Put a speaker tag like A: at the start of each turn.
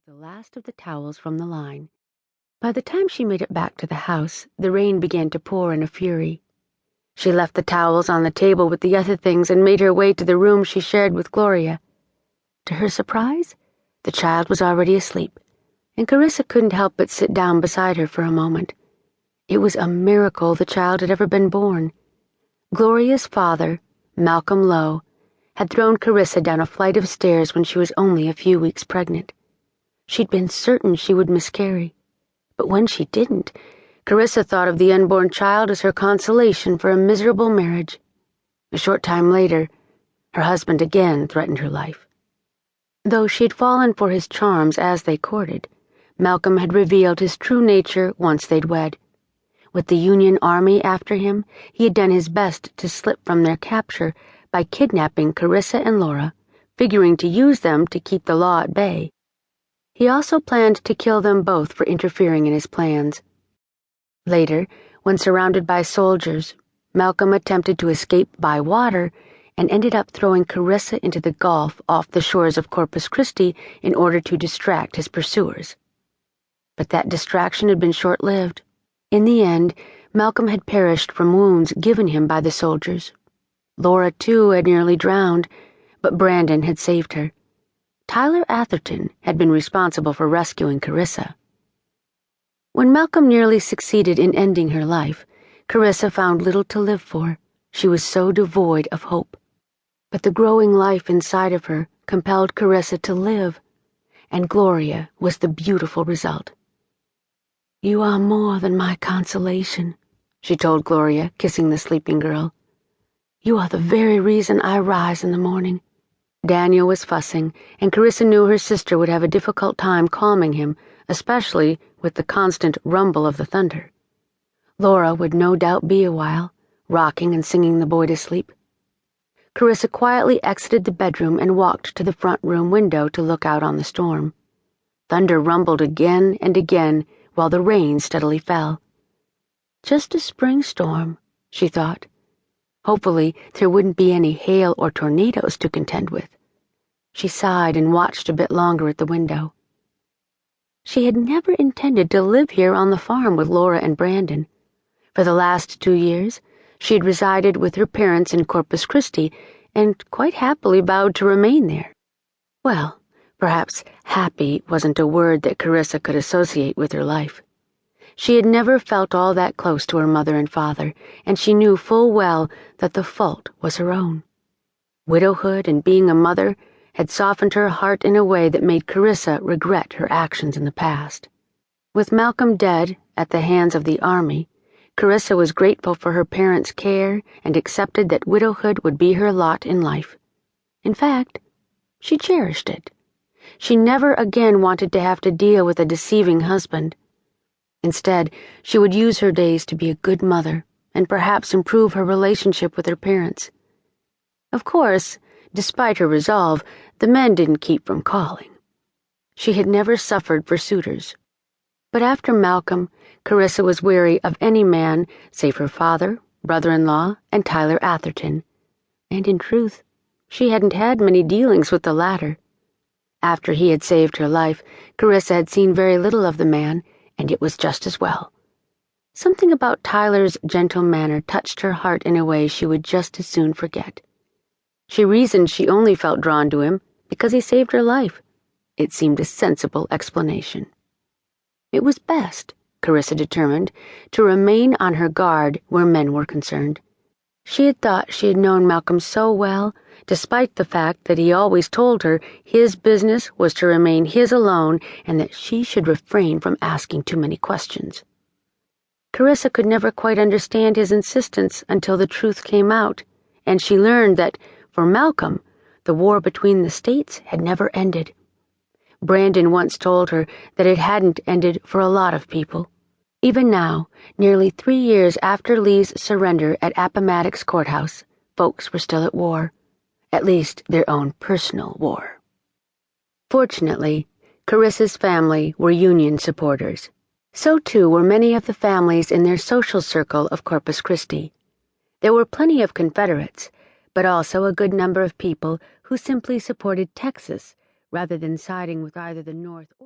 A: the last of the towels from the line. By the time she made it back to the house, the rain began to pour in a fury. She left the towels on the table with the other things and made her way to the room she shared with Gloria. To her surprise, the child was already asleep, and Carissa couldn't help but sit down beside her for a moment. It was a miracle the child had ever been born. Gloria's father, Malcolm Lowe, had thrown Carissa down a flight of stairs when she was only a few weeks pregnant. She'd been certain she would miscarry, but when she didn't, Carissa thought of the unborn child as her consolation for a miserable marriage. A short time later, her husband again threatened her life. Though she had fallen for his charms as they courted, Malcolm had revealed his true nature once they'd wed. With the Union Army after him, he had done his best to slip from their capture by kidnapping Carissa and Laura, figuring to use them to keep the law at bay. He also planned to kill them both for interfering in his plans. Later, when surrounded by soldiers, Malcolm attempted to escape by water and ended up throwing Carissa into the Gulf off the shores of Corpus Christi in order to distract his pursuers. But that distraction had been short-lived. In the end, Malcolm had perished from wounds given him by the soldiers. Laura, too, had nearly drowned, but Brandon had saved her. Tyler Atherton had been responsible for rescuing Carissa. When Malcolm nearly succeeded in ending her life, Carissa found little to live for. She was so devoid of hope. But the growing life inside of her compelled Carissa to live, and Gloria was the beautiful result. "You are more than my consolation," she told Gloria, kissing the sleeping girl. "You are the very reason I rise in the morning." Daniel was fussing, and Carissa knew her sister would have a difficult time calming him, especially with the constant rumble of the thunder. Laura would no doubt be a while, rocking and singing the boy to sleep. Carissa quietly exited the bedroom and walked to the front room window to look out on the storm. Thunder rumbled again and again while the rain steadily fell. Just a spring storm, she thought. Hopefully, there wouldn't be any hail or tornadoes to contend with. She sighed and watched a bit longer at the window. She had never intended to live here on the farm with Laura and Brandon. For the last 2 years, she had resided with her parents in Corpus Christi and quite happily vowed to remain there. Well, perhaps happy wasn't a word that Carissa could associate with her life. She had never felt all that close to her mother and father, and she knew full well that the fault was her own. Widowhood and being a mother had softened her heart in a way that made Carissa regret her actions in the past. With Malcolm dead at the hands of the army, Carissa was grateful for her parents' care and accepted that widowhood would be her lot in life. In fact, she cherished it. She never again wanted to have to deal with a deceiving husband. Instead, she would use her days to be a good mother and perhaps improve her relationship with her parents. Of course, despite her resolve, the men didn't keep from calling. She had never suffered for suitors. But after Malcolm, Carissa was weary of any man save her father, brother-in-law, and Tyler Atherton. And in truth, she hadn't had many dealings with the latter. After he had saved her life, Carissa had seen very little of the man, and it was just as well. Something about Tyler's gentle manner touched her heart in a way she would just as soon forget. She reasoned she only felt drawn to him because he saved her life. It seemed a sensible explanation. It was best, Carissa determined, to remain on her guard where men were concerned. She had thought she had known Malcolm so well, despite the fact that he always told her his business was to remain his alone and that she should refrain from asking too many questions. Carissa could never quite understand his insistence until the truth came out, and she learned that, for Malcolm, the war between the states had never ended. Brandon once told her that it hadn't ended for a lot of people. Even now, nearly 3 years after Lee's surrender at Appomattox Courthouse, folks were still at war. At least their own personal war. Fortunately, Carissa's family were Union supporters. So too were many of the families in their social circle of Corpus Christi. There were plenty of Confederates, but also a good number of people who simply supported Texas rather than siding with either the North or